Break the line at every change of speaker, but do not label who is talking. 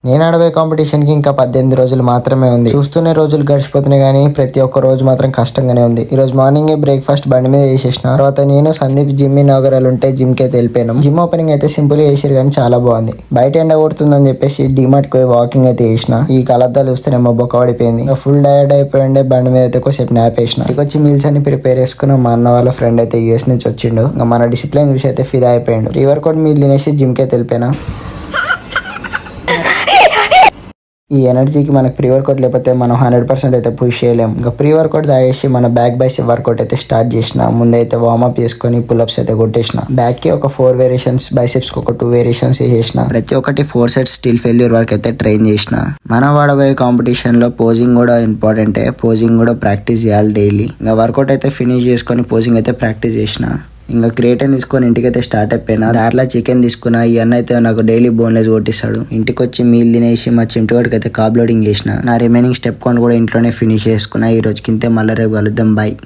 నేను ఆడబోయే కాంపిటీషన్ కి ఇంకా 18 రోజులు మాత్రమే ఉంది. చూస్తూనే రోజులు గడిచిపోతున్నాయి కానీ ప్రతి ఒక్క రోజు మాత్రం కష్టంగానే ఉంది. ఈ రోజు మార్నింగ్ బ్రేక్ఫాస్ట్ బండి మీద చేసేసిన. తర్వాత నేను సందీప్ జిమ్ ఇనాగరల్ ఉంటే జిమ్ కి అయితే వెళ్ళిపోయినాం. జిమ్ ఓపెనింగ్ అయితే సింపుల్ గా చేసారు కానీ చాలా బాగుంది. బయట ఎండ కొడుతుందని చెప్పేసి డిమార్ట్ కి పోయి వాకింగ్ అయితే చేసిన. ఈ కలద్దాలు చూస్తేనే మా బొక్క పడిపోయింది. ఫుల్ డైట్ అయిపోయిండే బండి మీద అయితే కొద్దిసేపు నాప్ వేసిన. ఇక్కడికి వచ్చి మీల్స్ అన్ని ప్రిపేర్ చేసుకున్నాం. మా అన్న వాళ్ళ ఫ్రెండ్ అయితే యూఎస్ నుంచి వచ్చిండు. ఇంకా మన డిసిప్లిన్ చూసి అయితే ఫిదా అయిపోయిండు. ప్రీ వర్కౌట్ మీల్ తినేసి జిమ్ కి అయితే వెళ్ళిపోయినా. ఈ ఎనర్జీకి మనకు ప్రీ వర్కౌట్ లేకపోతే మనం 100% అయితే పుష్ చేయలేం. ఇంకా ప్రీ వర్కౌట్ తాగేసి మన బ్యాక్ బైసెప్ వర్కౌట్ అయితే స్టార్ట్ చేసిన. ముందైతే వార్మప్ చేసుకొని పుల్అప్స్ అయితే కొట్టేసిన. బ్యాక్ కి ఒక 4 వేరియేషన్స్, బైసెప్స్ కి ఒక 2 వేరియేషన్స్ చేసిన. ప్రతి ఒక్కటి 4 సెట్స్ స్టిల్ ఫెయిల్యూర్ వరకు అయితే ట్రైన్ చేసిన. మనం వాడబోయే కాంపిటీషన్ లో పోజింగ్ కూడా ఇంపార్టెంటే. పోజింగ్ కూడా ప్రాక్టీస్ చేయాలి డైలీ. ఇంకా వర్కౌట్ అయితే ఫినిష్ చేసుకొని పోజింగ్ అయితే ప్రాక్టీస్ చేసిన. ఇంకా క్రియేటిన్ తీసుకొని ఇంటికైతే స్టార్ట్ అయిపోయినా. దారిలో చికెన్ తీసుకున్నా. ఈ అన్న అయితే నాకు డైలీ బోన్లెస్ కొట్టిస్తాడు. ఇంటికి వచ్చి మీల్ తినేసి మా చింటివాడికి అయితే కార్బ్ లోడింగ్ చేసిన. నా రిమైనింగ్ స్టెప్ కౌంట్ కూడా ఇంట్లోనే ఫినిష్ చేసుకున్నా. ఈ రోజుకి ఇంతే, మళ్ళీ రేపు కలుద్దాం. బాయ్.